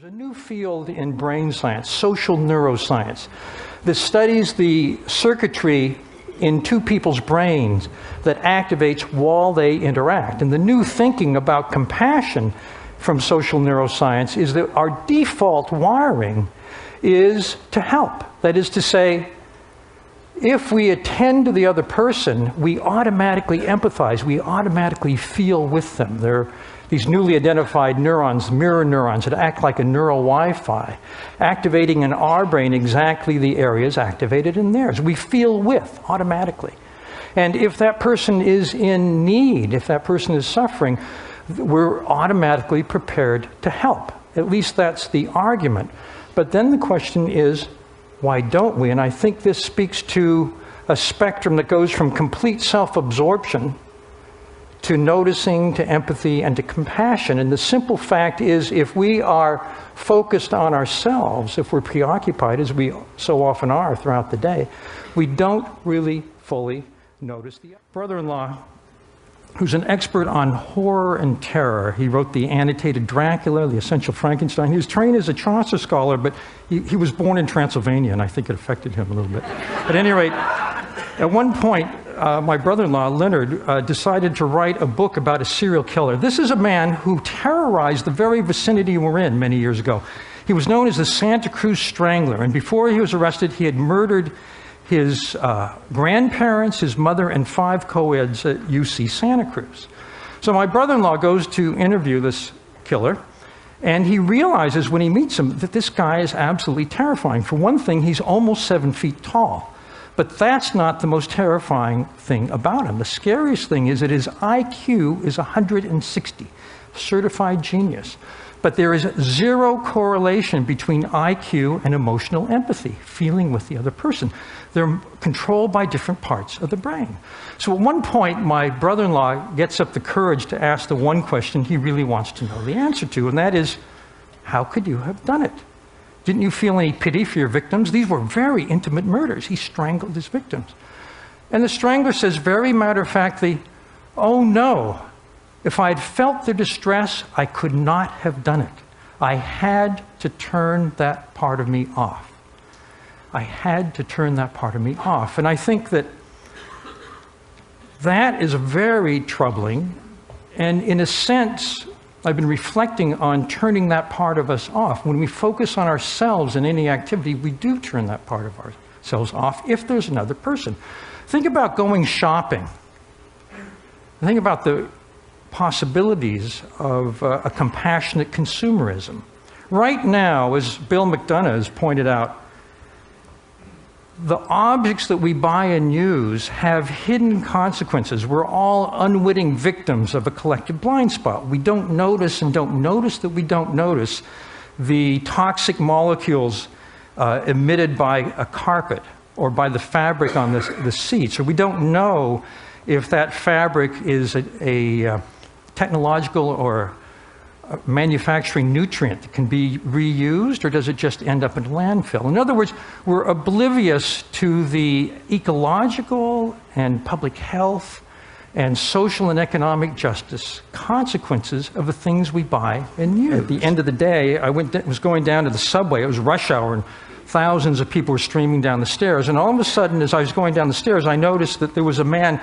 There's a new field in brain science, social neuroscience, that studies the circuitry in two people's brains that activates while they interact. And the new thinking about compassion from social neuroscience is that our default wiring is to help. That is to say, if we attend to the other person, we automatically empathize, we automatically feel with them. They're these newly identified neurons, mirror neurons, that act like a neural Wi-Fi, activating in our brain exactly the areas activated in theirs. We feel with automatically. And if that person is in need, if that person is suffering, we're automatically prepared to help. At least that's the argument. But then the question is, why don't we? And I think this speaks to a spectrum that goes from complete self-absorption to noticing, to empathy, and to compassion. And the simple fact is, if we are focused on ourselves, if we're preoccupied, as we so often are throughout the day, we don't really fully notice the brother-in-law, who's an expert on horror and terror. He wrote the annotated Dracula, the essential Frankenstein. He was trained as a Chaucer scholar, but he was born in Transylvania, and I think it affected him a little bit. At any rate, at one point, my brother-in-law, Leonard, decided to write a book about a serial killer. This is a man who terrorized the very vicinity we're in many years ago. He was known as the Santa Cruz Strangler, and before he was arrested, he had murdered his grandparents, his mother, and 5 co-eds at UC Santa Cruz. So my brother-in-law goes to interview this killer, and he realizes when he meets him that this guy is absolutely terrifying. For one thing, he's almost 7 feet tall. But that's not the most terrifying thing about him. The scariest thing is that his IQ is 160, certified genius. But there is zero correlation between IQ and emotional empathy, feeling with the other person. They're controlled by different parts of the brain. So at one point, my brother-in-law gets up the courage to ask the one question he really wants to know the answer to, and that is, how could you have done it? Didn't you feel any pity for your victims? These were very intimate murders. He strangled his victims. And the strangler says very matter-of-factly, oh no, if I had felt their distress, I could not have done it. I had to turn that part of me off. I had to turn that part of me off. And I think that that is very troubling. And in a sense, I've been reflecting on turning that part of us off. When we focus on ourselves in any activity, we do turn that part of ourselves off if there's another person. Think about going shopping. Think about the possibilities of a compassionate consumerism. Right now, as Bill McDonough has pointed out, the objects that we buy and use have hidden consequences. We're all unwitting victims of a collective blind spot. We don't notice and don't notice that we don't notice the toxic molecules emitted by a carpet or by the fabric on the seats, or we don't know if that fabric is a technological or manufacturing nutrient that can be reused, or does it just end up in a landfill? In other words, we're oblivious to the ecological and public health and social and economic justice consequences of the things we buy and use. At the end of the day, I was going down to the subway. It was rush hour, and thousands of people were streaming down the stairs. And all of a sudden, as I was going down the stairs, I noticed that there was a man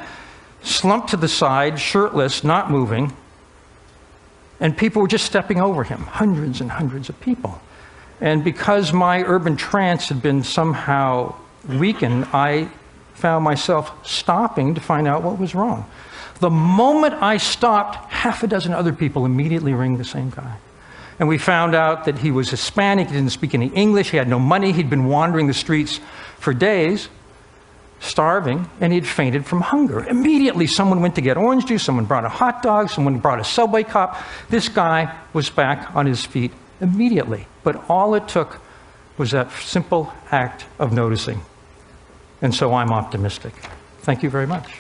slumped to the side, shirtless, not moving, and people were just stepping over him, hundreds and hundreds of people. And because my urban trance had been somehow weakened, I found myself stopping to find out what was wrong. The moment I stopped, 6 other people immediately ringed the same guy. And we found out that he was Hispanic, he didn't speak any English, he had no money, he'd been wandering the streets for days, starving, and he'd fainted from hunger. Immediately, someone went to get orange juice, someone brought a hot dog, someone brought a Subway cop. This guy was back on his feet immediately. But all it took was that simple act of noticing. And so I'm optimistic. Thank you very much.